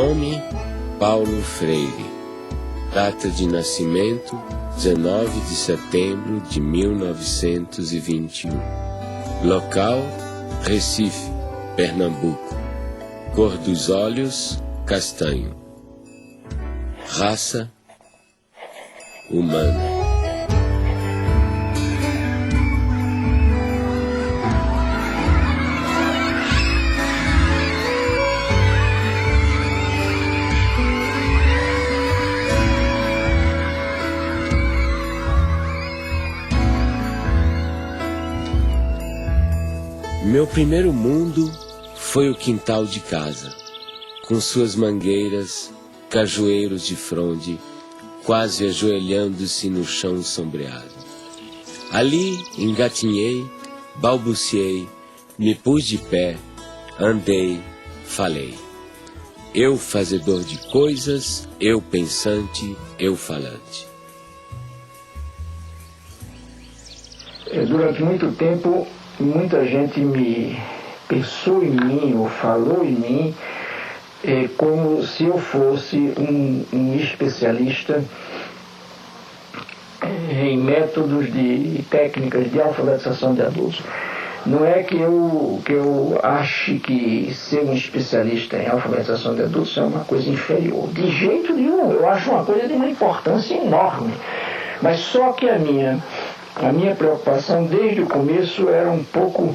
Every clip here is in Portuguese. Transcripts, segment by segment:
Nome: Paulo Freire. Data de nascimento: 19 de setembro de 1921. Local: Recife, Pernambuco. Cor dos olhos: castanho. Raça: humana. Meu primeiro mundo foi o quintal de casa, com suas mangueiras, cajueiros de fronde, quase ajoelhando-se no chão sombreado. Ali engatinhei, balbuciei, me pus de pé, andei, falei. Eu fazedor de coisas, eu pensante, eu falante. Durante muito tempo, muita gente me pensou em mim ou falou em mim como se eu fosse um especialista em métodos e técnicas de alfabetização de adultos. Não é que eu ache que ser um especialista em alfabetização de adultos é uma coisa inferior. De jeito nenhum, eu acho uma coisa de uma importância enorme. Mas só que a minha preocupação desde o começo era um pouco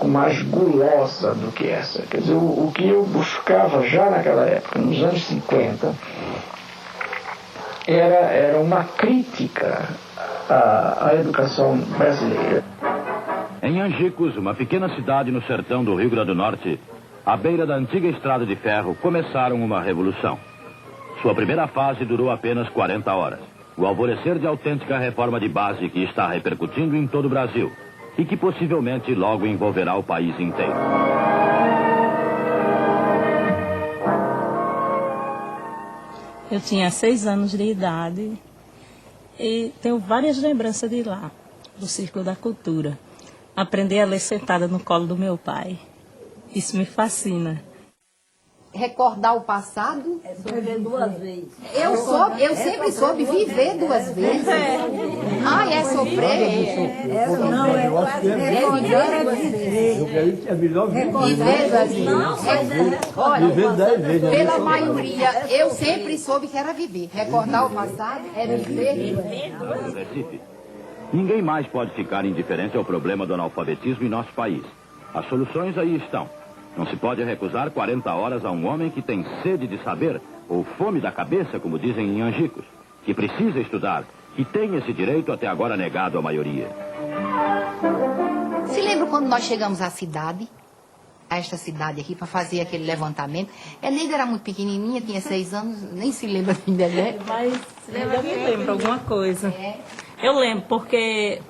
mais gulosa do que essa. Quer dizer, o que eu buscava já naquela época, nos anos 50, era uma crítica à educação brasileira. Em Angicos, uma pequena cidade no sertão do Rio Grande do Norte, à beira da antiga estrada de ferro, começaram uma revolução. Sua primeira fase durou apenas 40 horas. O alvorecer de autêntica reforma de base que está repercutindo em todo o Brasil e que possivelmente logo envolverá o país inteiro. Eu tinha 6 anos de idade e tenho várias lembranças de lá, do Círculo da Cultura. Aprendi a ler sentada no colo do meu pai. Isso me fascina. Recordar o passado? Viver 2 vezes. Eu sempre soube viver 2 vezes. Ai, é sofrer. Não, eu acho que recordar 2 vezes. Viver 2 vezes. Olha, pela maioria, eu sempre soube que era viver. Recordar o passado é viver. Recife. Ninguém mais pode ficar indiferente ao problema do analfabetismo em nosso país. As soluções aí estão. Não se pode recusar 40 horas a um homem que tem sede de saber, ou fome da cabeça, como dizem em Angicos, que precisa estudar, que tem esse direito até agora negado à maioria. Se lembra quando nós chegamos à cidade, a esta cidade aqui, para fazer aquele levantamento? A Neida era muito pequenininha, tinha 6 anos, nem se lembra ainda, né? Mas eu me lembro alguma coisa. Eu lembro porque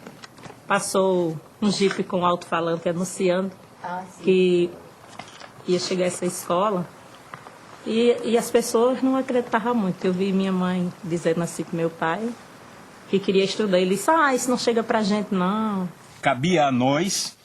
passou um jipe com alto-falante anunciando que ia chegar essa escola e as pessoas não acreditavam muito. Eu vi minha mãe dizendo assim para meu pai que queria estudar. Ele disse, isso não chega pra gente não. Cabia a nós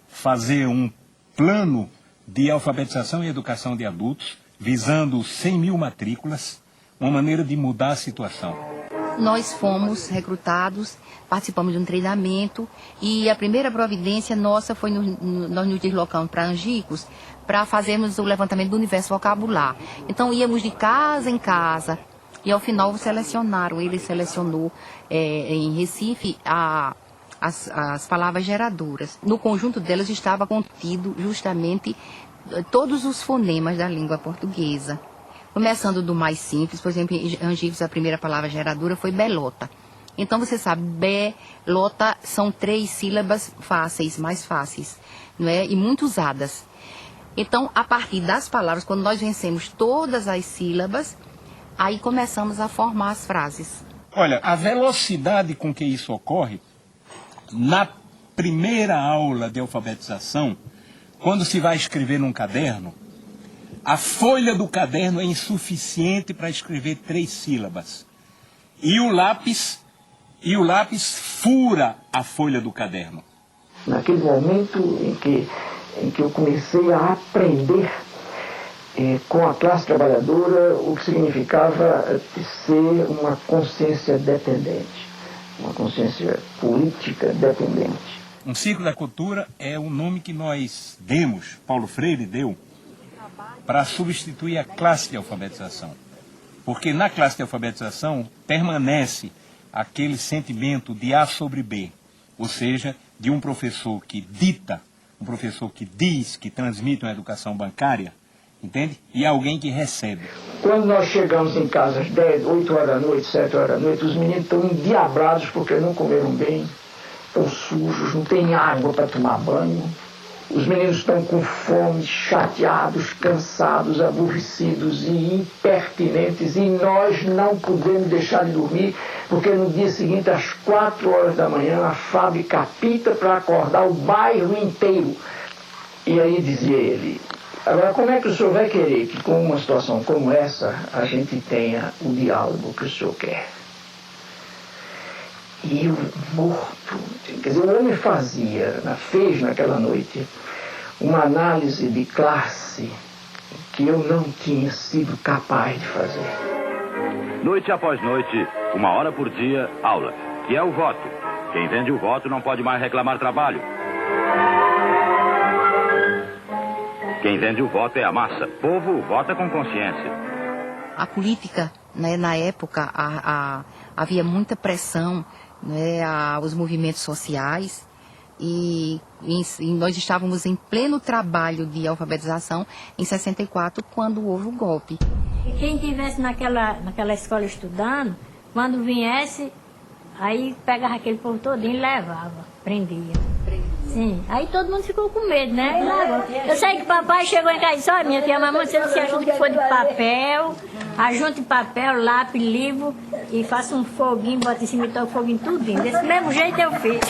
fazer um plano de alfabetização e educação de adultos visando 100 mil matrículas, uma maneira de mudar a situação. Nós fomos recrutados, participamos de um treinamento e a primeira providência nossa foi nós nos deslocamos para Angicos para fazermos o levantamento do universo vocabular. Então íamos de casa em casa e ao final selecionaram, ele selecionou em Recife as palavras geradoras. No conjunto delas estava contido justamente todos os fonemas da língua portuguesa. Começando do mais simples, por exemplo, em Angicos a primeira palavra geradora foi belota. Então você sabe, belota são 3 sílabas fáceis, mais fáceis, não é? E muito usadas. Então, a partir das palavras, quando nós vencemos todas as sílabas, aí começamos a formar as frases. Olha, a velocidade com que isso ocorre, na primeira aula de alfabetização, quando se vai escrever num caderno, a folha do caderno é insuficiente para escrever 3 sílabas. E o lápis fura a folha do caderno. Naquele momento em que eu comecei a aprender com a classe trabalhadora, o que significava ser uma consciência dependente, uma consciência política dependente. Um ciclo da cultura é o nome que nós demos, Paulo Freire deu, para substituir a classe de alfabetização. Porque na classe de alfabetização permanece aquele sentimento de A sobre B, ou seja, de um professor que dita, um professor que diz, que transmite uma educação bancária, entende? E alguém que recebe. Quando nós chegamos em casa às 10, 8 horas da noite, 7 horas da noite, os meninos estão endiabrados porque não comeram bem, estão sujos, não tem água para tomar banho. Os meninos estão com fome, chateados, cansados, aborrecidos e impertinentes, e nós não podemos deixar de dormir, porque no dia seguinte, às 4 horas da manhã, a fábrica apita para acordar o bairro inteiro. E aí dizia ele: agora, como é que o senhor vai querer que com uma situação como essa a gente tenha o diálogo que o senhor quer? E eu morto, quer dizer, o homem fez naquela noite uma análise de classe que eu não tinha sido capaz de fazer. Noite após noite, 1 hora por dia, aula, que é o voto. Quem vende o voto não pode mais reclamar trabalho. Quem vende o voto é a massa. Povo vota com consciência. A política, né, na época, havia muita pressão, né, aos movimentos sociais, e nós estávamos em pleno trabalho de alfabetização em 64, quando houve o golpe. E quem estivesse naquela escola estudando, quando viesse, aí pegava aquele povo todinho e levava, prendia. Sim, aí todo mundo ficou com medo, né? Eu sei que papai chegou em casa e disse: olha, minha filha, mamãe, você se ajuda que for de papel, ajunte papel, lápis, livro, e faça um foguinho, bota em cima e toca o foguinho tudinho. Desse mesmo jeito eu fiz.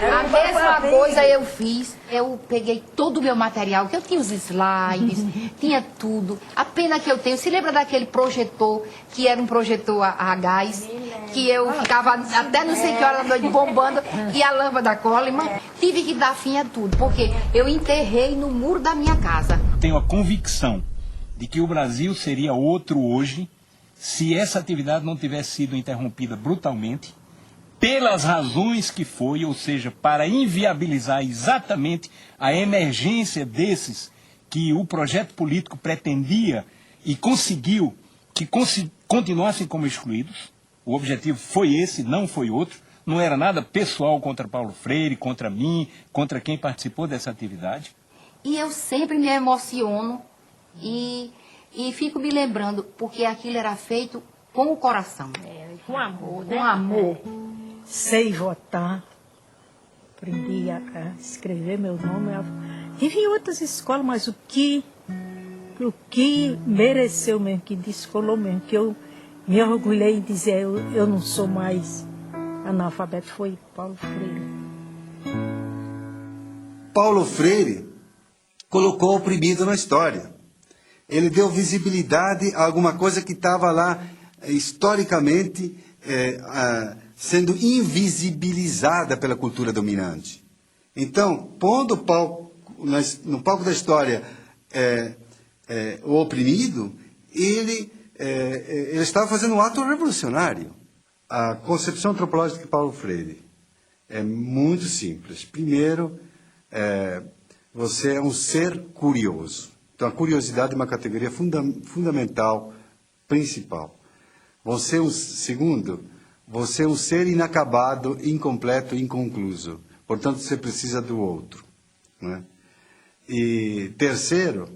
A mesma coisa eu fiz. Eu peguei todo o meu material, que eu tinha os slides, tinha tudo. A pena que eu tenho, se lembra daquele projetor, que era um projetor a gás, que eu ficava até não sei que hora da noite bombando, e a lâmpada Coleman, tive que dar fim a tudo, porque eu enterrei no muro da minha casa. Tenho a convicção de que o Brasil seria outro hoje se essa atividade não tivesse sido interrompida brutalmente, pelas razões que foi, ou seja, para inviabilizar exatamente a emergência desses que o projeto político pretendia e conseguiu que continuassem como excluídos. O objetivo foi esse, não foi outro. Não era nada pessoal contra Paulo Freire, contra mim, contra quem participou dessa atividade. E eu sempre me emociono e fico me lembrando, porque aquilo era feito com o coração. Com amor, né? Com amor. Sei votar, aprendi a escrever meu nome. Tive em outras escolas, mas o que mereceu mesmo, que descolou mesmo, que eu me orgulhei em dizer eu não sou mais analfabeto, foi Paulo Freire. Paulo Freire colocou o oprimido na história. Ele deu visibilidade a alguma coisa que estava lá historicamente sendo invisibilizada pela cultura dominante. Então, pondo no palco da história o oprimido, ele estava fazendo um ato revolucionário. A concepção antropológica de Paulo Freire é muito simples. Primeiro, você é um ser curioso. Então, a curiosidade é uma categoria fundamental, principal. Segundo, você é um ser inacabado, incompleto, inconcluso. Portanto, você precisa do outro. Né? E terceiro,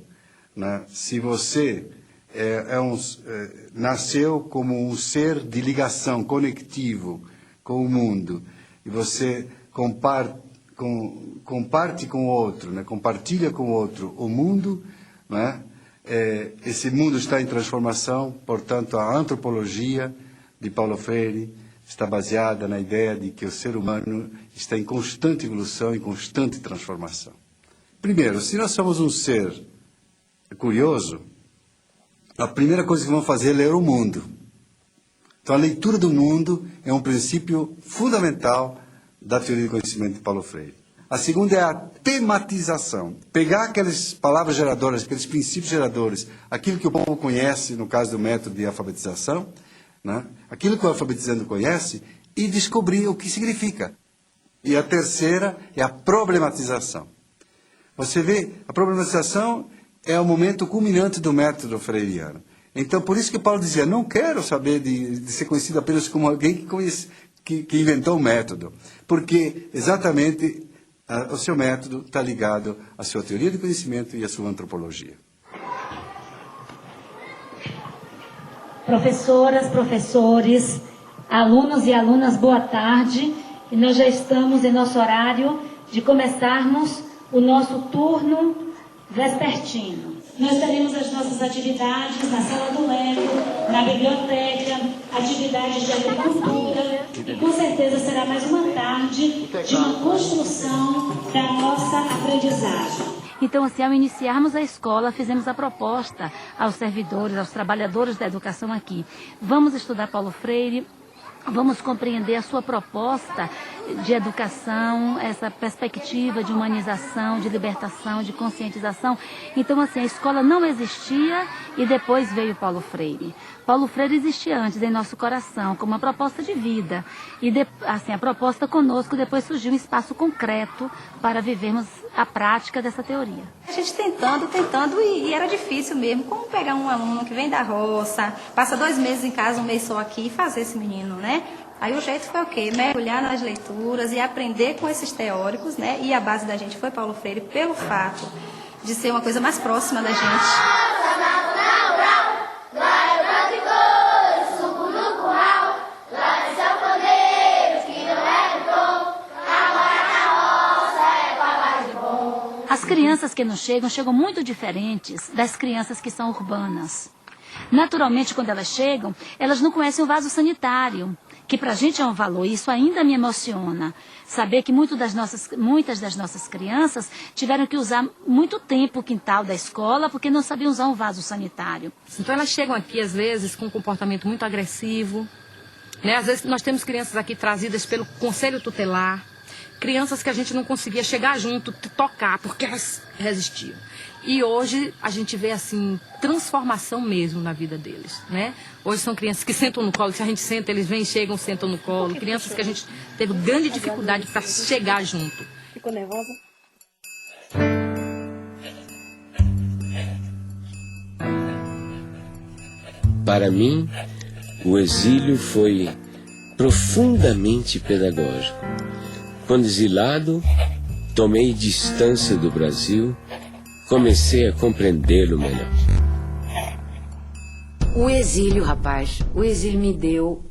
né, se você nasceu como um ser de ligação, conectivo com o mundo, e você comparte com o outro, né, compartilha com o outro o mundo, né, esse mundo está em transformação. Portanto, a antropologia de Paulo Freire está baseada na ideia de que o ser humano está em constante evolução e constante transformação. Primeiro, se nós somos um ser curioso, a primeira coisa que vamos fazer é ler o mundo. Então, a leitura do mundo é um princípio fundamental da teoria do conhecimento de Paulo Freire. A segunda é a tematização. Pegar aquelas palavras geradoras, aqueles princípios geradores, aquilo que o povo conhece, no caso do método de alfabetização, né? Aquilo que o alfabetizando conhece, e descobrir o que significa. E a terceira é a problematização. Você vê, a problematização é o momento culminante do método freiriano. Então, por isso que Paulo dizia, não quero saber de ser conhecido apenas como alguém que inventou o método. Porque, exatamente, o seu método está ligado à sua teoria de conhecimento e à sua antropologia. Professoras, professores, alunos e alunas, boa tarde. E nós já estamos em nosso horário de começarmos o nosso turno vespertino. Nós teremos as nossas atividades na sala do Lego, na biblioteca, atividades de agricultura, e com certeza será mais uma tarde de uma construção da nossa aprendizagem. Então, assim, ao iniciarmos a escola, fizemos a proposta aos servidores, aos trabalhadores da educação aqui. Vamos estudar Paulo Freire, vamos compreender a sua proposta de educação, essa perspectiva de humanização, de libertação, de conscientização. Então, assim, a escola não existia e depois veio Paulo Freire. Paulo Freire existia antes em nosso coração, como uma proposta de vida. E, assim, a proposta conosco, depois surgiu um espaço concreto para vivermos a prática dessa teoria. A gente tentando, e era difícil mesmo. Como pegar um aluno que vem da roça, passa 2 meses em casa, 1 mês só aqui, e fazer esse menino, né? Aí o jeito foi o quê? Mergulhar nas leituras e aprender com esses teóricos, né? E a base da gente foi Paulo Freire, pelo fato de ser uma coisa mais próxima da gente. As crianças que nos chegam muito diferentes das crianças que são urbanas. Naturalmente, quando elas chegam, elas não conhecem o vaso sanitário, que para a gente é um valor, e isso ainda me emociona. Saber que muitas das nossas crianças tiveram que usar muito tempo o quintal da escola porque não sabiam usar um vaso sanitário. Então elas chegam aqui, às vezes, com um comportamento muito agressivo, né? Às vezes nós temos crianças aqui trazidas pelo conselho tutelar, crianças que a gente não conseguia chegar junto, tocar, porque elas resistiam. E hoje a gente vê, assim, transformação mesmo na vida deles, né? Hoje são crianças que sentam no colo, se a gente senta, eles vêm, chegam, sentam no colo. Crianças que a gente teve grande dificuldade para chegar junto. Ficou nervosa? Para mim, o exílio foi profundamente pedagógico. Quando exilado, tomei distância do Brasil, comecei a compreendê-lo melhor. O exílio, rapaz, o exílio me deu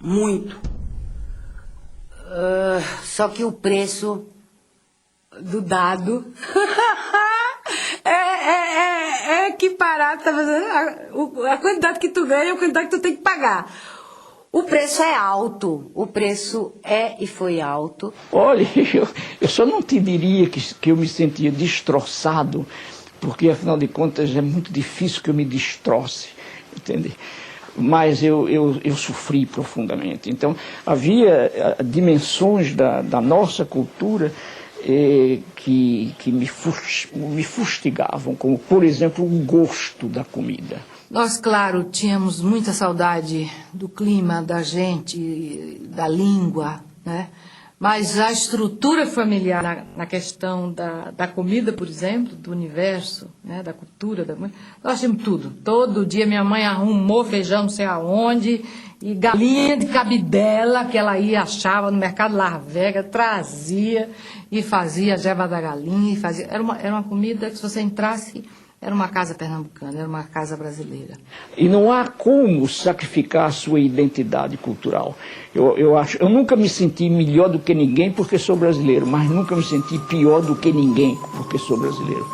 muito. Só que o preço do dado é equiparado, tá fazendo? A quantidade que tu ganha é a quantidade que tu tem que pagar. O preço é alto, o preço é e foi alto. Olha, eu só não te diria que eu me sentia destroçado, porque afinal de contas é muito difícil que eu me destroce, entende? Mas eu sofri profundamente. Então havia dimensões da nossa cultura que me fustigavam, como por exemplo o gosto da comida. Nós, claro, tínhamos muita saudade do clima, da gente, da língua, né? Mas a estrutura familiar na questão da comida, por exemplo, do universo, né? Da cultura, nós tínhamos tudo. Todo dia minha mãe arrumou feijão não sei aonde, e galinha de cabidela, que ela ia, achava no mercado Las Vegas, trazia e fazia a jeba da galinha. Era uma comida que se você entrasse... Era uma casa pernambucana, era uma casa brasileira. E não há como sacrificar a sua identidade cultural. Eu nunca me senti melhor do que ninguém porque sou brasileiro, mas nunca me senti pior do que ninguém porque sou brasileiro.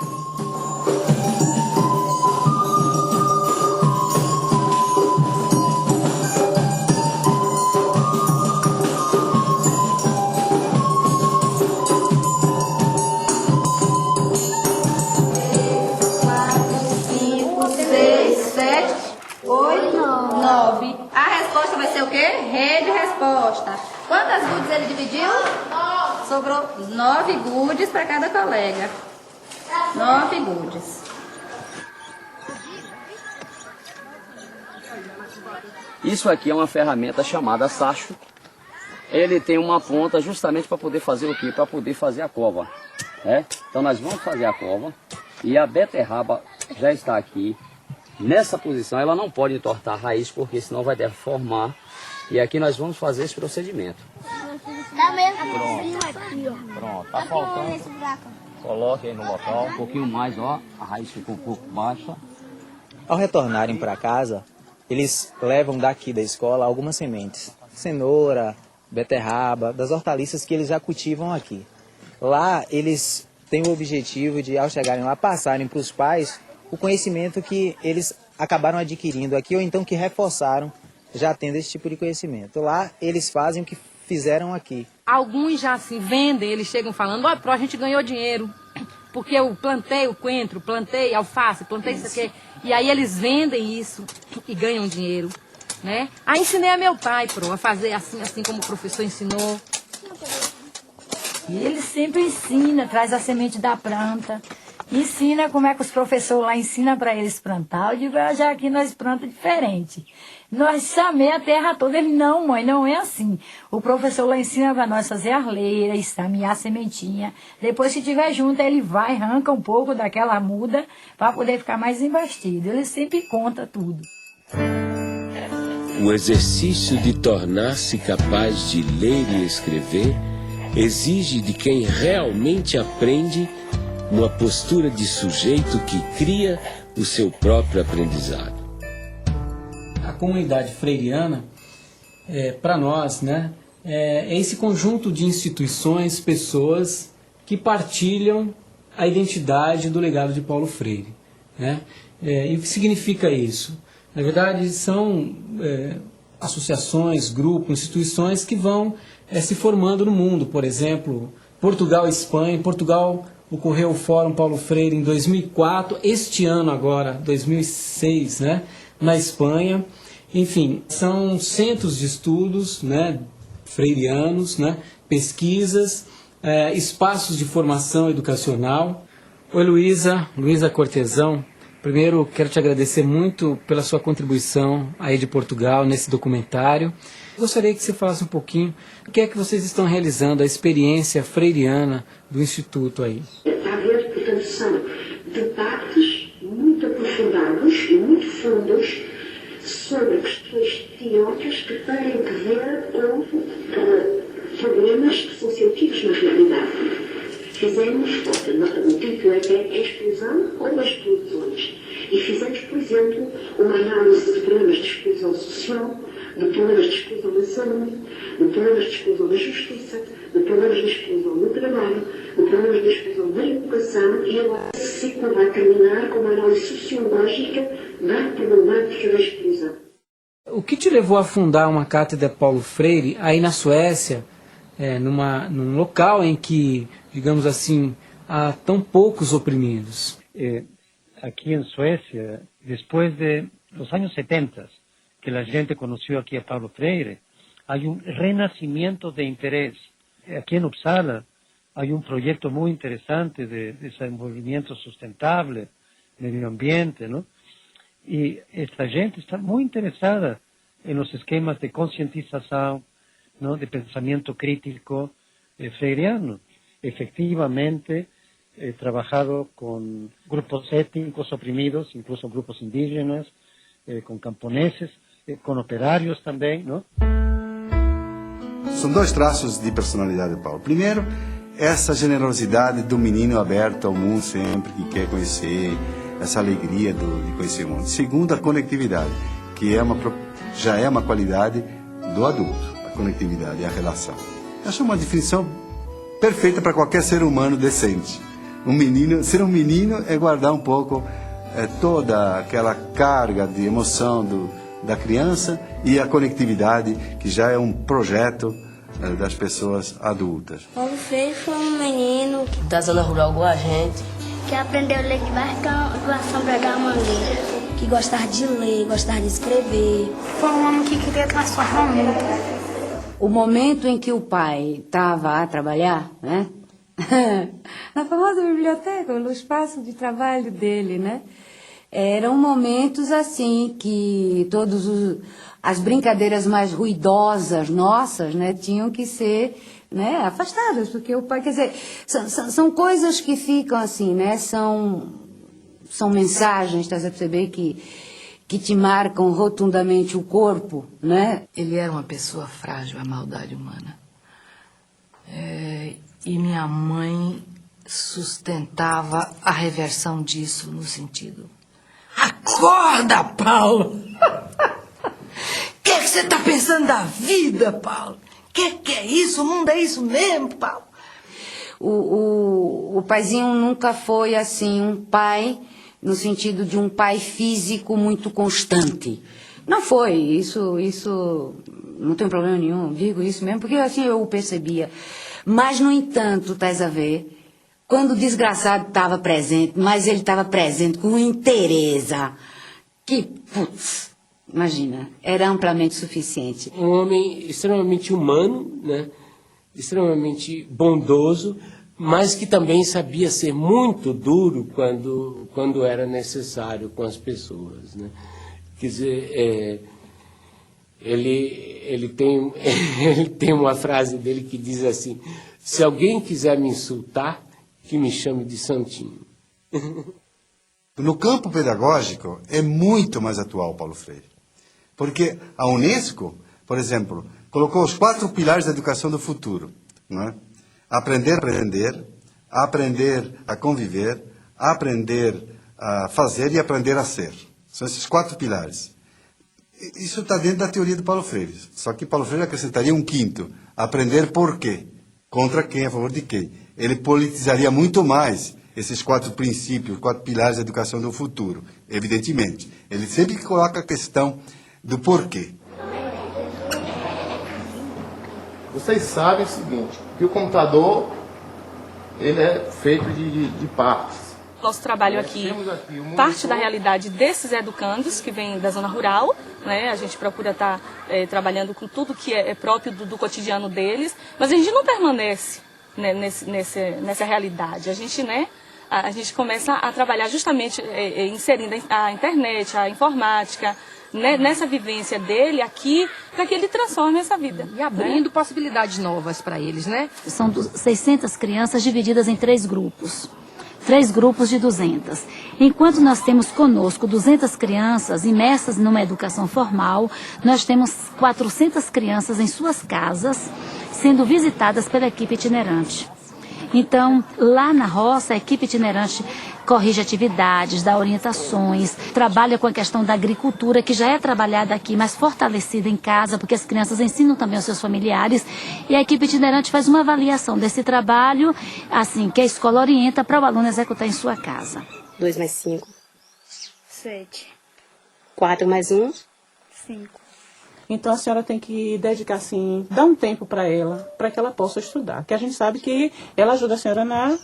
A resposta vai ser o quê? Rede resposta. Quantas gudes ele dividiu? 9. sobrou 9 gudes para cada colega. 9 gudes. Isso aqui é uma ferramenta chamada sacho. Ele tem uma ponta justamente para poder fazer o quê? Para poder fazer a cova. Então nós vamos fazer a cova e a beterraba já está aqui. Nessa posição ela não pode entortar a raiz porque senão vai deformar. E aqui nós vamos fazer esse procedimento. Tá mesmo. Pronto, tá faltando. Coloque aí no local, um pouquinho mais, ó. A raiz ficou um pouco baixa. Ao retornarem para casa, eles levam daqui da escola algumas sementes. Cenoura, beterraba, das hortaliças que eles já cultivam aqui. Lá eles têm o objetivo de, ao chegarem lá, passarem para os pais o conhecimento que eles acabaram adquirindo aqui ou então que reforçaram já tendo esse tipo de conhecimento. Lá eles fazem o que fizeram aqui. Alguns já assim vendem, eles chegam falando, ó, a gente ganhou dinheiro, porque eu plantei o coentro, plantei alface, plantei isso aqui. E aí eles vendem isso e ganham dinheiro, né? Aí ensinei a meu pai, a fazer assim como o professor ensinou. E ele sempre ensina, traz a semente da planta, ensina como é que os professores lá ensinam para eles plantar. Eu digo, já aqui nós plantamos diferente. Nós chamei a terra toda. Ele, não, mãe, não é assim. O professor lá ensina para nós fazer arleira, estamear a sementinha. Depois, se tiver junto, ele vai, arranca um pouco daquela muda para poder ficar mais embastida. Ele sempre conta tudo. O exercício de tornar-se capaz de ler e escrever exige de quem realmente aprende uma postura de sujeito que cria o seu próprio aprendizado. A comunidade freiriana, para nós, né, é esse conjunto de instituições, pessoas que partilham a identidade do legado de Paulo Freire, né? E o que significa isso? Na verdade, são associações, grupos, instituições que vão se formando no mundo. Por exemplo, Portugal e Espanha. Em Portugal ocorreu o Fórum Paulo Freire em 2004, este ano agora, 2006, né, na Espanha. Enfim, são centros de estudos, né, freirianos, né, pesquisas, espaços de formação educacional. Oi, Luísa Cortesão. Primeiro, quero te agradecer muito pela sua contribuição aí de Portugal nesse documentário. Gostaria que você falasse um pouquinho o que é que vocês estão realizando, a experiência freiriana do Instituto aí. Está a ver, portanto, são debates muito aprofundados e muito fundos sobre questões teóricas que têm que ver com problemas que são sentidos na realidade. Fizemos, o título é a exclusão ou as exclusões. E fizemos, por exemplo, uma análise de problemas de exclusão social, de problemas de exclusão na saúde, de problemas de exclusão na justiça, de problemas de exclusão no trabalho, de problemas de exclusão na educação, e agora se vai terminar com uma análise sociológica da problemática da exclusão. O que te levou a fundar uma cátedra Paulo Freire aí na Suécia, num local em que, digamos assim, há tão poucos oprimidos? Aquí en Suecia, después de los años 70, que la gente conoció aquí a Paulo Freire, hay un renacimiento de interés. Aquí en Uppsala hay un proyecto muy interesante de desenvolvimiento sustentable, medio ambiente, ¿no? Y esta gente está muy interesada en los esquemas de concientización, ¿no?, de pensamiento crítico freiriano. Efectivamente, he trabajado con grupos étnicos oprimidos, incluso grupos indígenas, con camponeses, con operários também, não? São dois traços de personalidade de Paulo. Primeiro, essa generosidade do menino aberto ao mundo sempre, que quer conhecer, essa alegria de conhecer o mundo. Segundo, a conectividade, que já é uma qualidade do adulto, a conectividade e a relação. Eu acho uma definição perfeita para qualquer ser humano decente. Ser um menino é guardar um pouco toda aquela carga de emoção da criança e a conectividade, que já é um projeto das pessoas adultas. Paulo Freire foi um menino da zona rural igual a gente, que aprendeu a ler debaixo da sombra da mangueira, que gostava de ler, gostava de escrever. Foi um homem que queria transformar o mundo. o momento em que o pai estava a trabalhar, né? Na famosa biblioteca, no espaço de trabalho dele, né? Eram momentos assim que as brincadeiras mais ruidosas nossas, né, tinham que ser, né, afastadas, porque o pai, quer dizer, são coisas que ficam assim, né? São mensagens, estás a perceber, que te marcam rotundamente o corpo, né? Ele era uma pessoa frágil à maldade humana. E minha mãe sustentava a reversão disso no sentido: acorda, Paulo! O que você está pensando da vida, Paulo? Que é isso? O mundo é isso mesmo, Paulo? O paizinho nunca foi assim um pai no sentido de um pai físico muito constante. Não foi, isso não tem problema nenhum, digo isso mesmo, porque assim eu o percebia. Mas, no entanto, estás a ver, quando o desgraçado estava presente, mas ele estava presente com inteireza, que, putz, imagina, era amplamente suficiente. Um homem extremamente humano, né? Extremamente bondoso, mas que também sabia ser muito duro quando era necessário com as pessoas, né? Quer dizer, ele tem uma frase dele que diz assim: se alguém quiser me insultar, que me chame de santinho. No campo pedagógico é muito mais atual Paulo Freire, porque a Unesco, por exemplo, colocou os 4 pilares da educação do futuro, não é? Aprender a conviver, aprender a fazer e aprender a ser. São esses 4 pilares. Isso está dentro da teoria do Paulo Freire. Só que Paulo Freire acrescentaria um 5º: aprender por quê. Contra quem, a favor de quem. Ele politizaria muito mais esses 4 princípios, 4 pilares da educação do futuro, evidentemente. Ele sempre coloca a questão do porquê. Vocês sabem o seguinte, que o computador ele é feito de partes. Nosso trabalho aqui parte da realidade desses educandos que vêm da zona rural, né? A gente procura estar trabalhando com tudo que é próprio do cotidiano deles, mas a gente não permanece, né, nessa realidade. A gente começa a trabalhar justamente inserindo a internet, a informática, né, nessa vivência dele aqui, para que ele transforme essa vida. E abrindo possibilidades novas para eles, né? São 600 crianças divididas em 3 grupos. 3 grupos de 200. Enquanto nós temos conosco 200 crianças imersas numa educação formal, nós temos 400 crianças em suas casas, sendo visitadas pela equipe itinerante. Então, lá na roça, a equipe itinerante corrige atividades, dá orientações, trabalha com a questão da agricultura, que já é trabalhada aqui, mas fortalecida em casa, porque as crianças ensinam também aos seus familiares, e a equipe itinerante faz uma avaliação desse trabalho, assim, que a escola orienta para o aluno executar em sua casa. 2 mais 5. 7. 4 mais 1. 5. Então a senhora tem que dedicar, assim, dar um tempo para ela, para que ela possa estudar. Que a gente sabe que ela ajuda a senhora na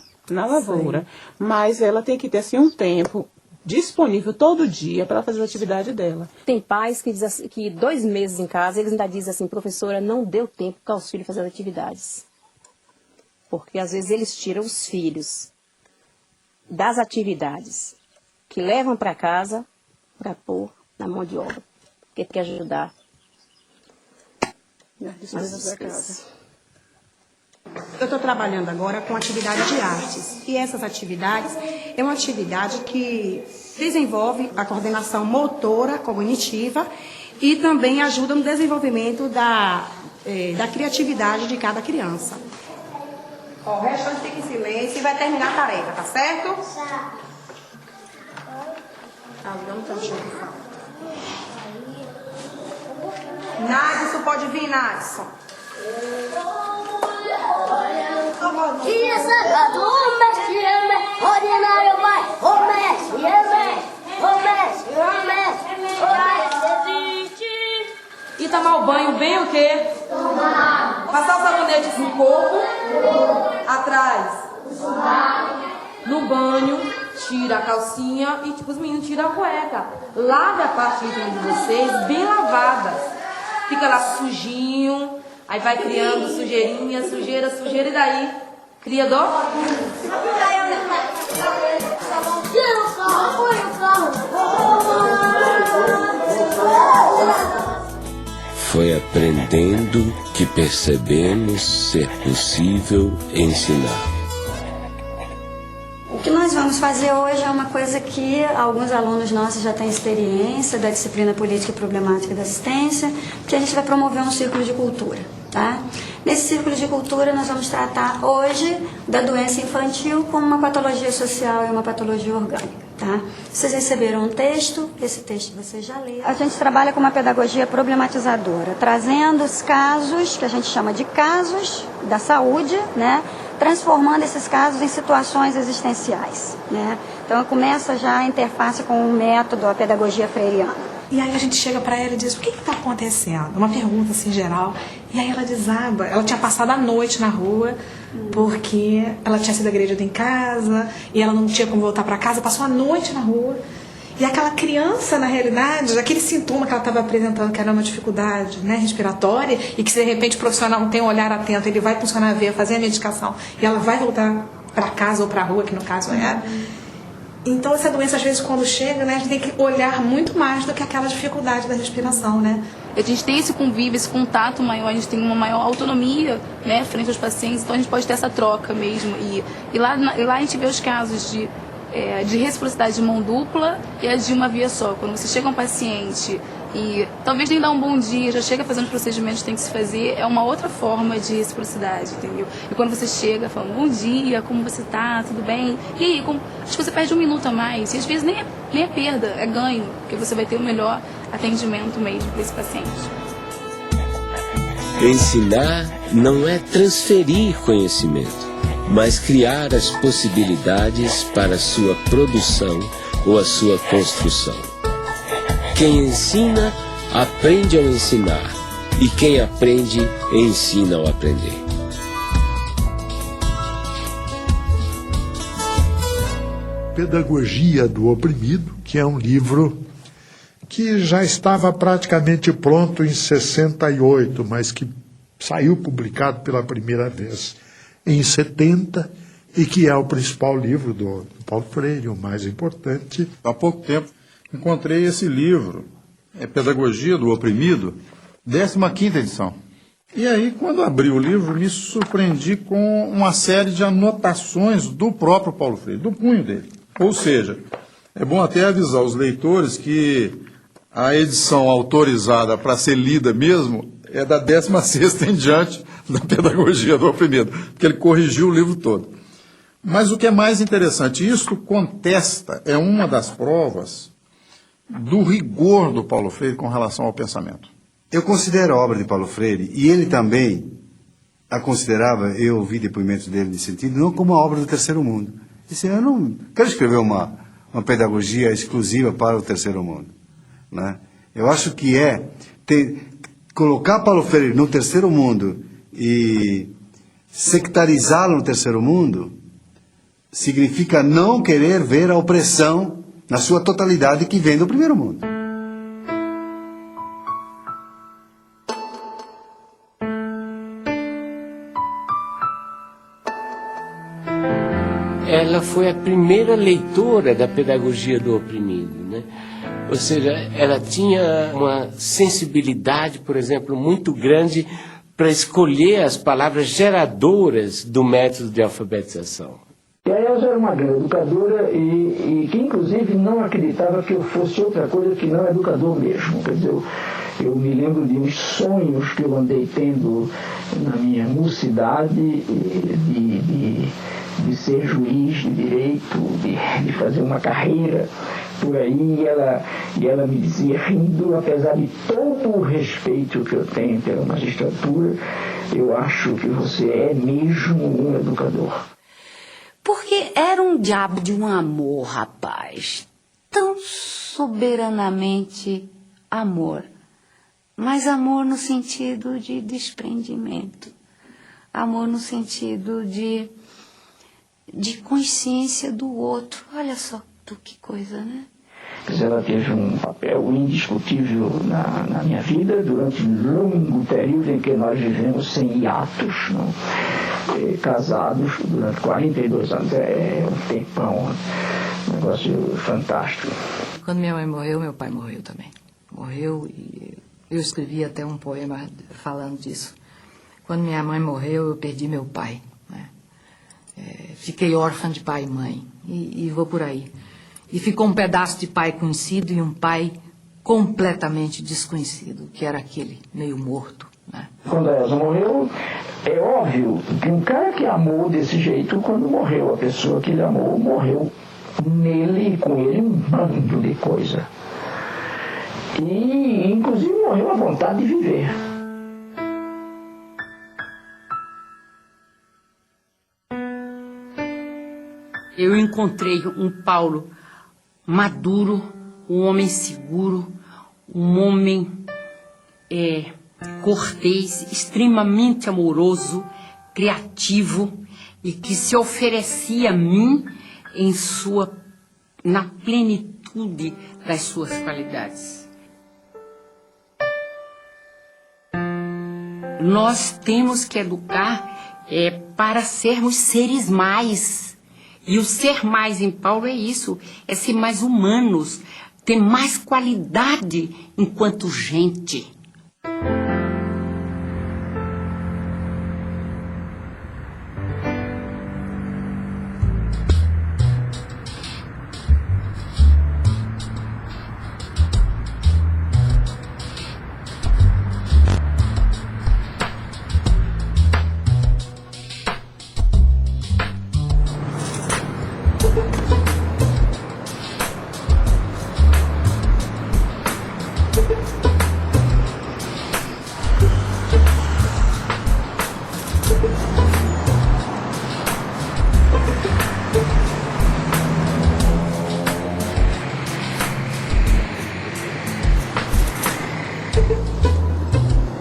lavoura, sim, mas ela tem que ter, assim, um tempo disponível todo dia para fazer a atividade dela. Tem pais que dizem assim, que 2 meses em casa, eles ainda dizem assim: professora, não deu tempo para os filhos fazer as atividades. Porque às vezes eles tiram os filhos das atividades que levam para casa para pôr na mão de obra, porque quer ajudar. Eu estou trabalhando agora com atividade de artes. E essas atividades é uma atividade que desenvolve a coordenação motora, cognitiva e também ajuda no desenvolvimento da criatividade de cada criança. O restante fica em silêncio e vai terminar a tarefa, tá certo? Tá, dá um tantinho de falta. Nadson, pode vir, Nadson. Dia sagrado, o mestre é ordinário, vai, o mestre E tomar o banho bem o quê? Passar o sabonete no corpo, atrás, no banho, tira a calcinha e tipo os meninos tiram a cueca. Lave a parte íntima de vocês bem lavada. Fica lá sujinho, Aí vai criando sujeirinha, sujeira, sujeira, e daí cria dó. Foi aprendendo que percebemos ser possível ensinar. O que nós vamos fazer hoje é uma coisa que alguns alunos nossos já têm experiência da disciplina Política e Problemática da Assistência, que a gente vai promover um círculo de cultura, tá? Nesse círculo de cultura nós vamos tratar hoje da doença infantil como uma patologia social e uma patologia orgânica, tá? Vocês receberam um texto, esse texto vocês já leram. A gente trabalha com uma pedagogia problematizadora, trazendo os casos, que a gente chama de casos da saúde, né? Transformando esses casos em situações existenciais, né? Então começa já a interface com o método, a pedagogia freiriana. E aí a gente chega para ela e diz, o que está acontecendo? Uma pergunta assim geral. E aí ela desaba. Ela tinha passado a noite na rua, porque ela tinha sido agredida em casa, e ela não tinha como voltar para casa, passou a noite na rua. E aquela criança, na realidade, aquele sintoma que ela estava apresentando, que era uma dificuldade, né, respiratória, e que se de repente o profissional não tem um olhar atento, ele vai funcionar a veia, fazer a medicação, e ela vai voltar para casa ou para a rua, que no caso era. Então essa doença, às vezes, quando chega, né, a gente tem que olhar muito mais do que aquela dificuldade da respiração, né? A gente tem esse convívio, esse contato maior, a gente tem uma maior autonomia, né, frente aos pacientes, então a gente pode ter essa troca mesmo. E lá a gente vê os casos de reciprocidade de mão dupla e a de uma via só. Quando você chega a um paciente e talvez nem dá um bom dia, já chega fazendo os procedimentos que tem que se fazer, é uma outra forma de reciprocidade, entendeu? E quando você chega falando, bom dia, como você tá, tudo bem? E aí, acho que você perde um minuto a mais, e às vezes nem é perda, é ganho, porque você vai ter o melhor atendimento mesmo para esse paciente. Ensinar não é transferir conhecimento, mas criar as possibilidades para a sua produção ou a sua construção. Quem ensina, aprende ao ensinar, e quem aprende, ensina ao aprender. Pedagogia do Oprimido, que é um livro que já estava praticamente pronto em 68, mas que saiu publicado pela primeira vez em 70, e que é o principal livro do Paulo Freire, o mais importante. Há pouco tempo encontrei esse livro, Pedagogia do Oprimido, 15ª edição. E aí, quando abri o livro, me surpreendi com uma série de anotações do próprio Paulo Freire, do punho dele. Ou seja, é bom até avisar os leitores que a edição autorizada para ser lida mesmo é da 16ª em diante da Pedagogia do Oprimido, porque ele corrigiu o livro todo. Mas o que é mais interessante, isto contesta, é uma das provas do rigor do Paulo Freire com relação ao pensamento. Eu considero a obra de Paulo Freire, e ele também a considerava, eu ouvi depoimentos dele nesse sentido, não como a obra do terceiro mundo. Ele disse, eu não quero escrever uma pedagogia exclusiva para o terceiro mundo, né? Eu acho que colocar Paulo Freire no terceiro mundo e sectarizá-lo no terceiro mundo significa não querer ver a opressão na sua totalidade que vem do primeiro mundo. Ela foi a primeira leitora da pedagogia do oprimido, né? Ou seja, ela tinha uma sensibilidade, por exemplo, muito grande para escolher as palavras geradoras do método de alfabetização. E a Elza era uma grande educadora e que, inclusive, não acreditava que eu fosse outra coisa que não educador mesmo. Quer dizer, eu me lembro de uns sonhos que eu andei tendo na minha mocidade de ser juiz de direito, de fazer uma carreira por aí, e ela me dizia, rindo, apesar de todo o respeito que eu tenho pela magistratura, eu acho que você é mesmo um educador. Porque era um diabo de um amor, rapaz. Tão soberanamente amor. Mas amor no sentido de desprendimento. Amor no sentido de consciência do outro. Olha só que coisa, né? Quer dizer, ela teve um papel indiscutível na minha vida durante um longo período em que nós vivemos sem hiatos, não? Casados durante 42 anos. É um tempão, um negócio fantástico. Quando minha mãe morreu, meu pai morreu também. Morreu e eu escrevi até um poema falando disso. Quando minha mãe morreu, eu perdi meu pai, né? Fiquei órfã de pai e mãe e vou por aí. E ficou um pedaço de pai conhecido e um pai completamente desconhecido, que era aquele meio morto, né? Quando a Elza morreu, é óbvio que um cara que amou desse jeito, quando morreu, a pessoa que ele amou, morreu nele e com ele um bando de coisa. E, inclusive, morreu a vontade de viver. Eu encontrei um Paulo maduro, um homem seguro, um homem cortês, extremamente amoroso, criativo e que se oferecia a mim na plenitude das suas qualidades. Nós temos que educar para sermos seres mais. E o ser mais em Paulo é isso, é ser mais humanos, ter mais qualidade enquanto gente.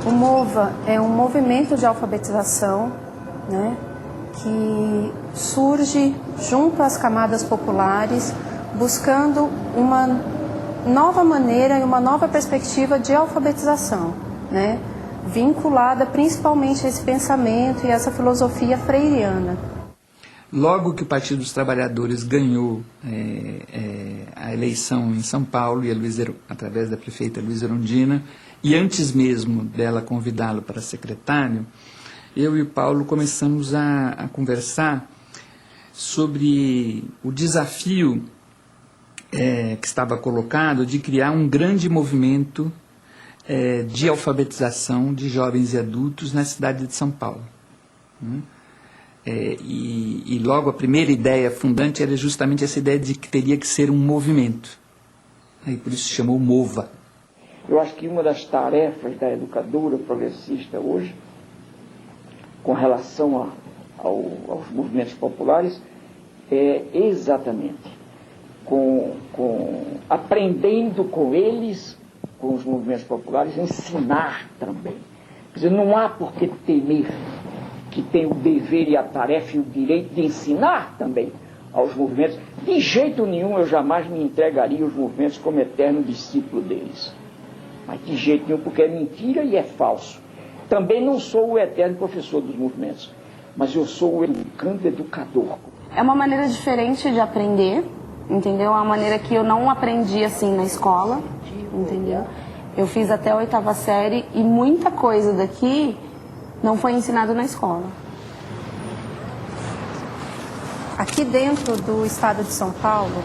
O MOVA é um movimento de alfabetização, né, que surge junto às camadas populares, buscando uma nova maneira e uma nova perspectiva de alfabetização, né, vinculada principalmente a esse pensamento e essa filosofia freiriana. Logo que o Partido dos Trabalhadores ganhou a eleição em São Paulo, e através da prefeita Luísa Erundina, e antes mesmo dela convidá-lo para secretário, eu e o Paulo começamos a conversar sobre o desafio que estava colocado de criar um grande movimento de alfabetização de jovens e adultos na cidade de São Paulo. E logo a primeira ideia fundante era justamente essa ideia de que teria que ser um movimento. Aí por isso se chamou MOVA. Eu acho que uma das tarefas da educadora progressista hoje, com relação aos movimentos populares, é exatamente aprendendo com eles, com os movimentos populares, ensinar também. Quer dizer, não há por que temer, que tem o dever e a tarefa e o direito de ensinar também aos movimentos. De jeito nenhum eu jamais me entregaria aos movimentos como eterno discípulo deles. Mas de jeito nenhum, porque é mentira e é falso. Também não sou o eterno professor dos movimentos, mas eu sou o educador. É uma maneira diferente de aprender, entendeu? É uma maneira que eu não aprendi assim na escola, entendeu? Eu fiz até a 8ª série e muita coisa daqui não foi ensinado na escola. Aqui dentro do estado de São Paulo,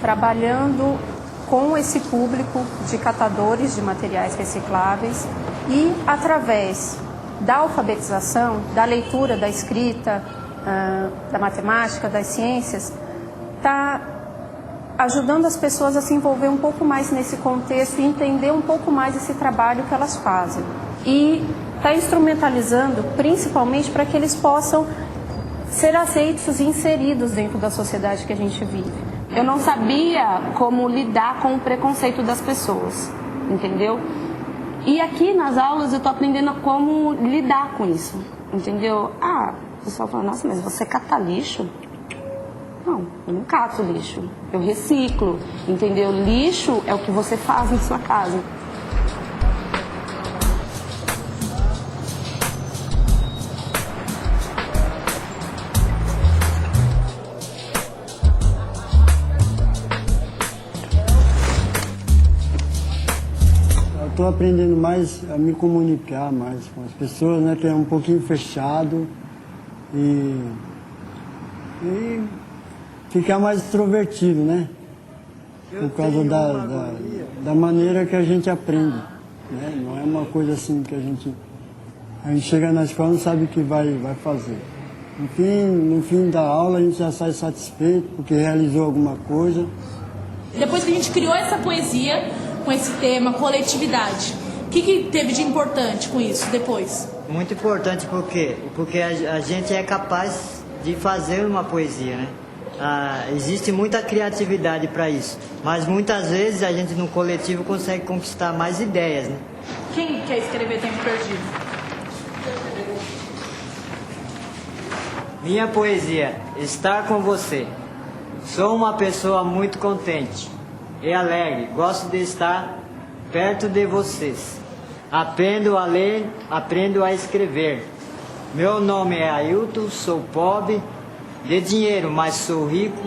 trabalhando com esse público de catadores de materiais recicláveis e através da alfabetização, da leitura, da escrita, da matemática, das ciências, está ajudando as pessoas a se envolver um pouco mais nesse contexto e entender um pouco mais esse trabalho que elas fazem. E está instrumentalizando principalmente para que eles possam ser aceitos e inseridos dentro da sociedade que a gente vive. Eu não sabia como lidar com o preconceito das pessoas, entendeu? E aqui nas aulas eu estou aprendendo como lidar com isso, entendeu? O pessoal fala, nossa, mas você cata lixo? Não, eu não cato lixo, eu reciclo, entendeu? Lixo é o que você faz em sua casa. Estou aprendendo mais a me comunicar mais com as pessoas, né, que é um pouquinho fechado e ficar mais extrovertido, né? Por causa da maneira que a gente aprende, né? Não é uma coisa assim que a gente chega na escola e não sabe o que vai fazer. No fim da aula a gente já sai satisfeito porque realizou alguma coisa. Depois que a gente criou essa poesia com esse tema, coletividade, o que teve de importante com isso depois? Muito importante porque a gente é capaz de fazer uma poesia, né? Existe muita criatividade para isso, mas muitas vezes a gente no coletivo consegue conquistar mais ideias, né? Quem quer escrever Tempo Perdido? Minha poesia, estar com você. Sou uma pessoa muito contente e alegre, gosto de estar perto de vocês. Aprendo a ler, aprendo a escrever. Meu nome é Ailton, sou pobre de dinheiro, mas sou rico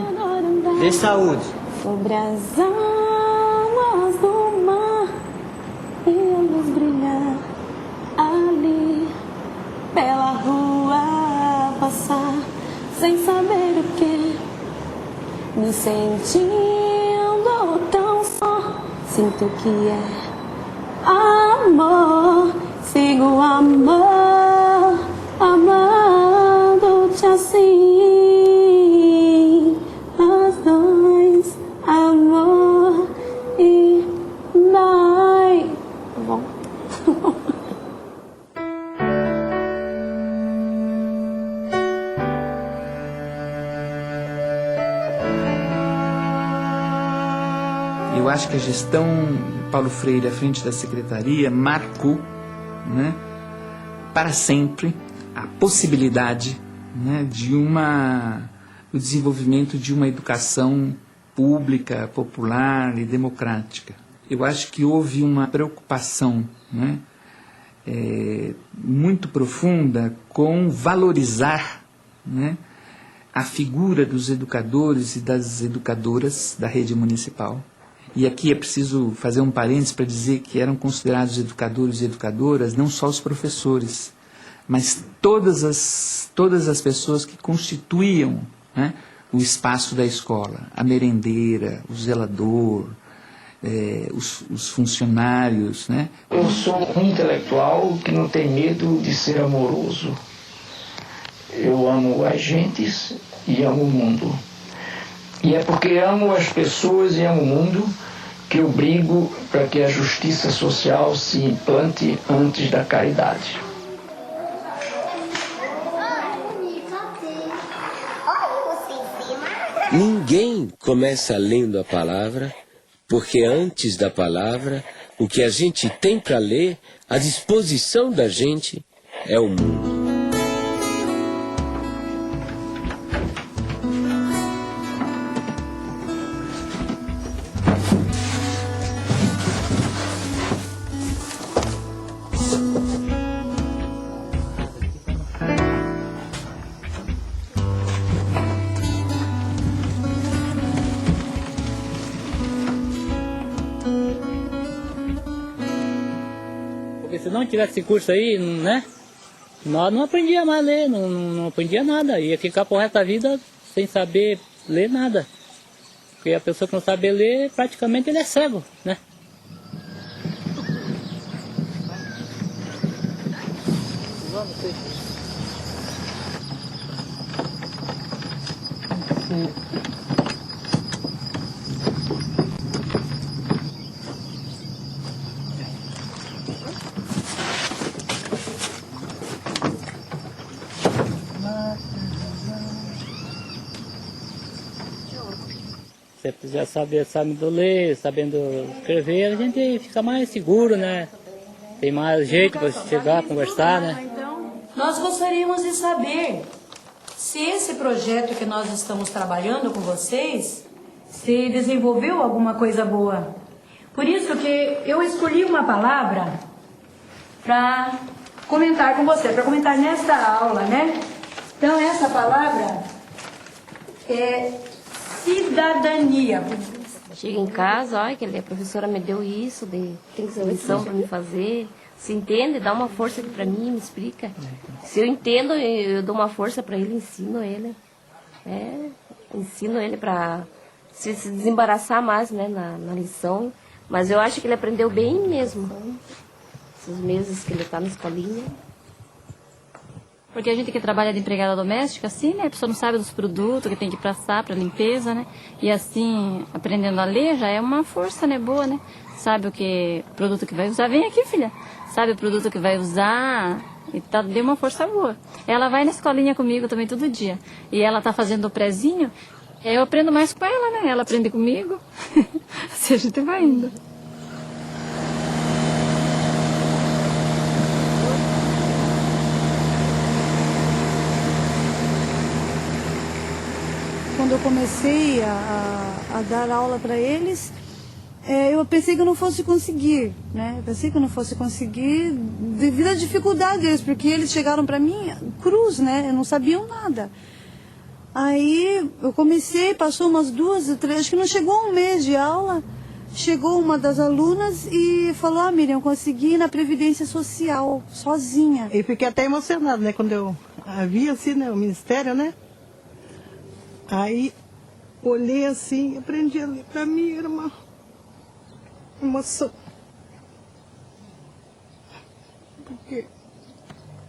de saúde. Sobre as águas do mar e a luz brilhar ali pela rua passar sem saber o que, me sentindo tão só, sinto que é amor, sigo amor, amando-te assim, nós dois, amor e nós. Tá bom? Eu acho que a gestão Paulo Freire à frente da secretaria marcou, né, para sempre a possibilidade, né, do desenvolvimento de uma educação pública, popular e democrática. Eu acho que houve uma preocupação, né, muito profunda com valorizar, né, a figura dos educadores e das educadoras da rede municipal. E aqui é preciso fazer um parênteses para dizer que eram considerados educadores e educadoras não só os professores, mas todas as pessoas que constituíam, né, o espaço da escola, a merendeira, o zelador, os funcionários, né? Eu sou um intelectual que não tem medo de ser amoroso. Eu amo as gentes e amo o mundo. E é porque amo as pessoas e amo o mundo que eu brigo para que a justiça social se implante antes da caridade. Ninguém começa lendo a palavra, porque antes da palavra, o que a gente tem para ler, à disposição da gente, é o mundo. Se não tivesse esse curso aí, né, nós não aprendíamos mais a ler, não aprendia nada, ia ficar pro resto da vida sem saber ler nada. Porque a pessoa que não sabe ler, praticamente ele é cego, né? Se já sabendo ler, sabendo escrever, a gente fica mais seguro, né? Tem mais jeito para chegar, conversar, né? Nós gostaríamos de saber se esse projeto que nós estamos trabalhando com vocês, se desenvolveu alguma coisa boa. Por isso que eu escolhi uma palavra para comentar com você, para comentar nesta aula, né? Então, essa palavra é cidadania. Chega em casa, olha, que a professora me deu isso, tem lição para me fazer. Se entende, dá uma força aqui para mim, me explica. Se eu entendo, eu dou uma força para ele, ensino ele. Ensino ele para se desembaraçar mais, né, na lição. Mas eu acho que ele aprendeu bem mesmo. Esses meses que ele está na escolinha. Porque a gente que trabalha de empregada doméstica, assim, né? A pessoa não sabe dos produtos que tem que passar para limpeza, né? E assim, aprendendo a ler já é uma força, né? Boa, né? Sabe o produto que vai usar. Vem aqui, filha. Sabe o produto que vai usar. E deu uma força boa. Ela vai na escolinha comigo também todo dia. E ela tá fazendo o prezinho. Eu aprendo mais com ela, né? Ela aprende comigo. Assim a gente vai indo. Quando eu comecei a dar aula para eles, eu pensei que eu não fosse conseguir, né? Eu pensei que eu não fosse conseguir devido à dificuldade deles, porque eles chegaram para mim cruz, né? Não sabiam nada. Aí eu comecei, passou umas 2 ou 3, acho que não chegou um mês de aula, chegou uma das alunas e falou: Miriam, eu consegui ir na Previdência Social, sozinha. Eu fiquei até emocionada, né? Quando eu vi assim, né, o Ministério, né? Aí, olhei assim, aprendi a ler. Para mim era uma emoção. Porque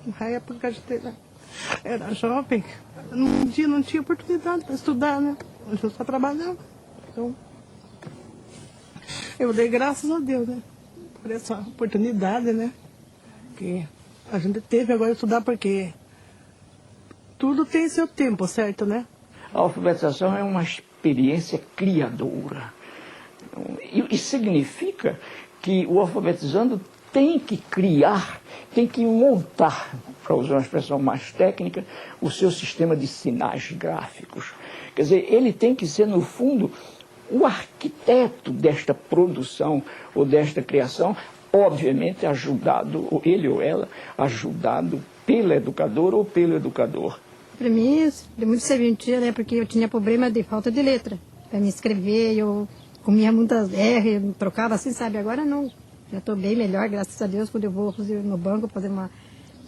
na época a gente era jovem, num dia não tinha oportunidade para estudar, né? Eu só trabalhava. Então, eu dei graças a Deus, né? Por essa oportunidade, né? Que a gente teve agora estudar, porque tudo tem seu tempo, certo, né? A alfabetização é uma experiência criadora. E significa que o alfabetizando tem que criar, tem que montar, para usar uma expressão mais técnica, o seu sistema de sinais gráficos. Quer dizer, ele tem que ser, no fundo, o arquiteto desta produção ou desta criação, obviamente ajudado, ou ele ou ela, ajudado pela educadora ou pelo educador. Para mim, deu muito serventia, né? Porque eu tinha problema de falta de letra. Para me escrever, eu comia muitas R, eu trocava assim, sabe? Agora não. Já estou bem melhor, graças a Deus. Quando eu vou fazer no banco,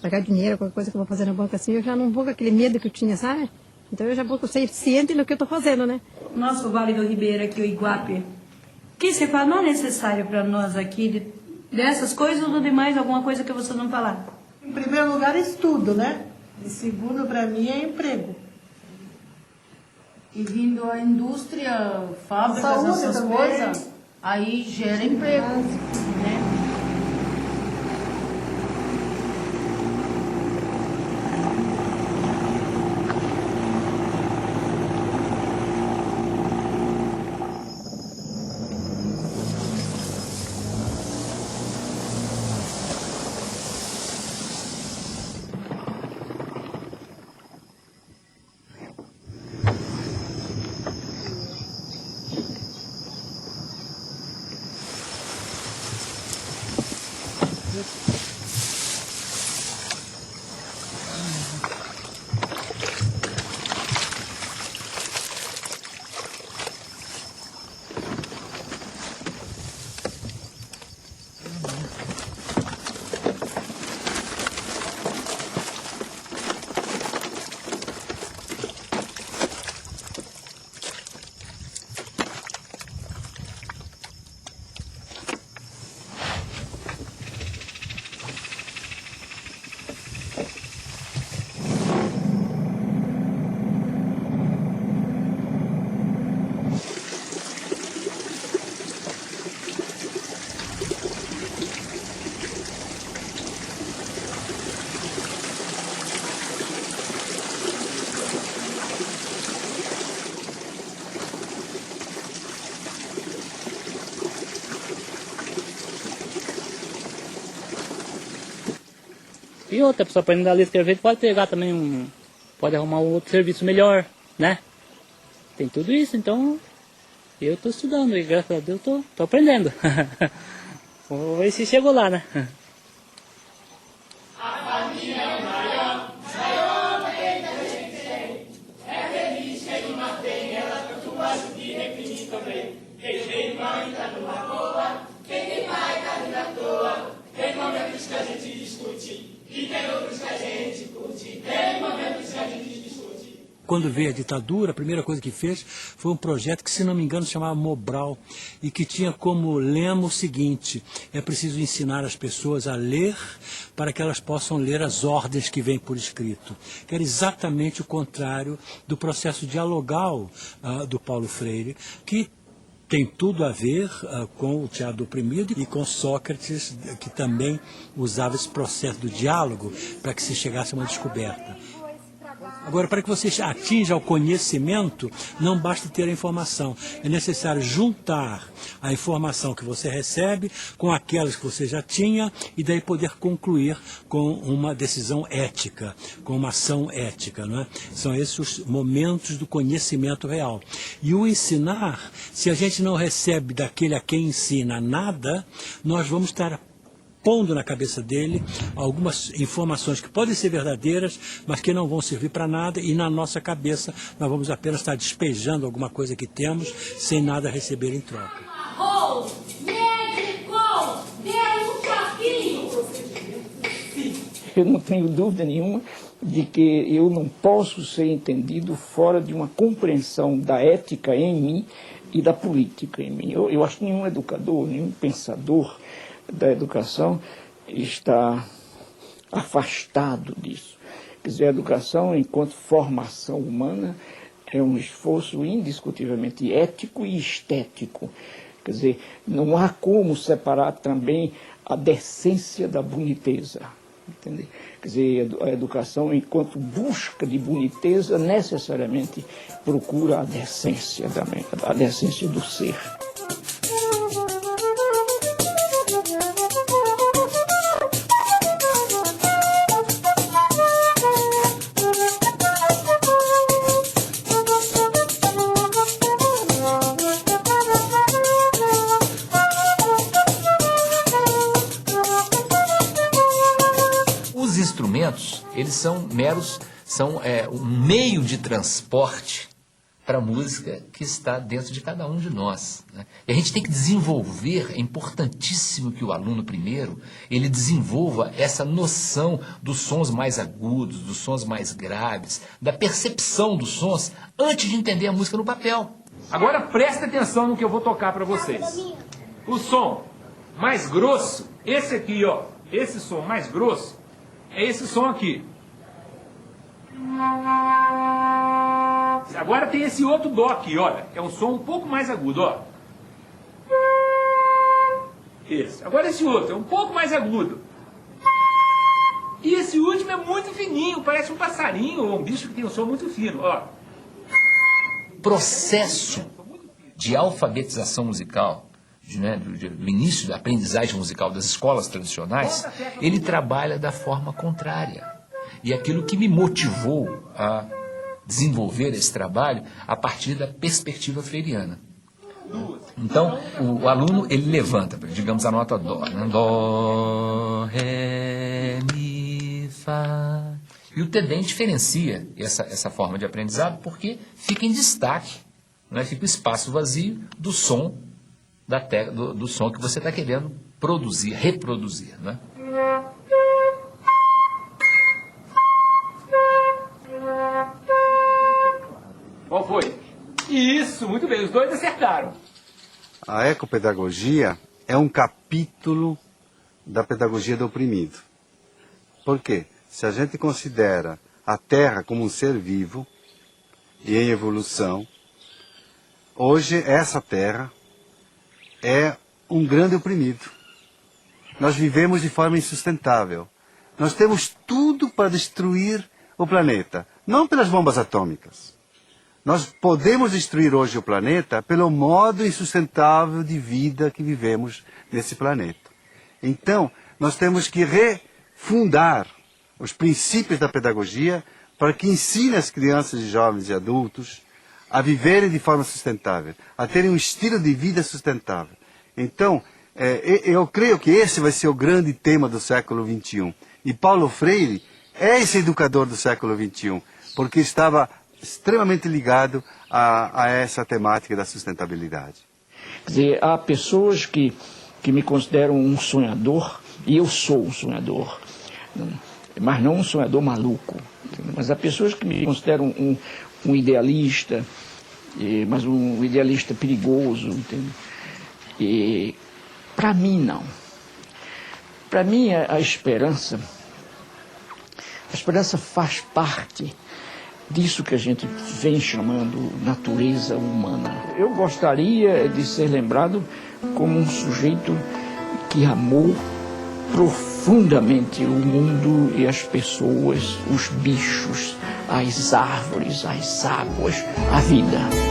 pagar dinheiro, qualquer coisa que eu vou fazer no banco assim, eu já não vou com aquele medo que eu tinha, sabe? Então eu já vou ciente do que eu estou fazendo, né? Nosso Vale do Ribeira aqui, o Iguape, o que você fala não é necessário para nós aqui, dessas coisas ou de mais alguma coisa que você não falar? Em primeiro lugar, estudo, né? E segundo, para mim, é emprego. E vindo a indústria, fábricas, essas coisas, aí gera emprego, né? E outra pessoa aprendendo a ler e escrever pode pegar também pode arrumar um outro serviço melhor, né? Tem tudo isso, então eu estou estudando e graças a Deus estou aprendendo. Vamos ver se chegou lá, né? Tem momentos que a gente discute e tem outros que a gente curte. Tem momentos que a gente discute. Quando veio a ditadura, a primeira coisa que fez foi um projeto que, se não me engano, se chamava Mobral, e que tinha como lema o seguinte: é preciso ensinar as pessoas a ler para que elas possam ler as ordens que vêm por escrito. Que era exatamente o contrário do processo dialogal do Paulo Freire, que tem tudo a ver com o teatro do oprimido e com Sócrates, que também usava esse processo do diálogo para que se chegasse a uma descoberta. Agora, para que você atinja o conhecimento, não basta ter a informação. É necessário juntar a informação que você recebe com aquelas que você já tinha e daí poder concluir com uma decisão ética, com uma ação ética, não é? São esses os momentos do conhecimento real. E o ensinar, se a gente não recebe daquele a quem ensina nada, nós vamos estar pondo na cabeça dele algumas informações que podem ser verdadeiras, mas que não vão servir para nada, e na nossa cabeça nós vamos apenas estar despejando alguma coisa que temos sem nada receber em troca. Eu não tenho dúvida nenhuma de que eu não posso ser entendido fora de uma compreensão da ética em mim e da política em mim. Eu acho que nenhum educador, nenhum pensador da educação está afastado disso. Quer dizer, a educação, enquanto formação humana, é um esforço indiscutivelmente ético e estético. Quer dizer, não há como separar também a decência da boniteza. Entende? Quer dizer, a educação, enquanto busca de boniteza, necessariamente procura a decência também, a decência do ser. Eles são um meio de transporte para a música que está dentro de cada um de nós, né? E a gente tem que desenvolver, é importantíssimo que o aluno primeiro, ele desenvolva essa noção dos sons mais agudos, dos sons mais graves, da percepção dos sons, antes de entender a música no papel. Agora presta atenção no que eu vou tocar para vocês. O som mais grosso, esse aqui, ó, esse som mais grosso, é esse som aqui. Agora tem esse outro dó aqui, olha. É um som um pouco mais agudo, ó. Esse. Agora esse outro é um pouco mais agudo. E esse último é muito fininho, parece um passarinho ou um bicho que tem um som muito fino, ó. Processo de alfabetização musical, do início da aprendizagem musical das escolas tradicionais, ele trabalha da forma contrária. E aquilo que me motivou a desenvolver esse trabalho a partir da perspectiva freiriana. Então, o aluno, ele levanta, digamos, a nota Dó, né? Dó, Ré, Mi, Fá. E o TEDEM diferencia essa forma de aprendizado porque fica em destaque, né? Fica o espaço vazio do som do som que você está querendo produzir, reproduzir, né? Qual foi? Isso, muito bem, os dois acertaram. A ecopedagogia é um capítulo da pedagogia do oprimido. Por quê? Se a gente considera a Terra como um ser vivo e em evolução, hoje essa Terra é um grande oprimido. Nós vivemos de forma insustentável. Nós temos tudo para destruir o planeta, não pelas bombas atômicas. Nós podemos destruir hoje o planeta pelo modo insustentável de vida que vivemos nesse planeta. Então, nós temos que refundar os princípios da pedagogia para que ensine as crianças, jovens e adultos a viverem de forma sustentável, a terem um estilo de vida sustentável. Então, eu creio que esse vai ser o grande tema do século XXI. E Paulo Freire é esse educador do século XXI, porque estava extremamente ligado a essa temática da sustentabilidade. Quer dizer, há pessoas que me consideram um sonhador, e eu sou um sonhador, mas não um sonhador maluco. Mas há pessoas que me consideram um idealista, mas um idealista perigoso. E para mim, não. Para mim, a esperança faz parte disso que a gente vem chamando natureza humana. Eu gostaria de ser lembrado como um sujeito que amou profundamente o mundo e as pessoas, os bichos, as árvores, as águas, a vida.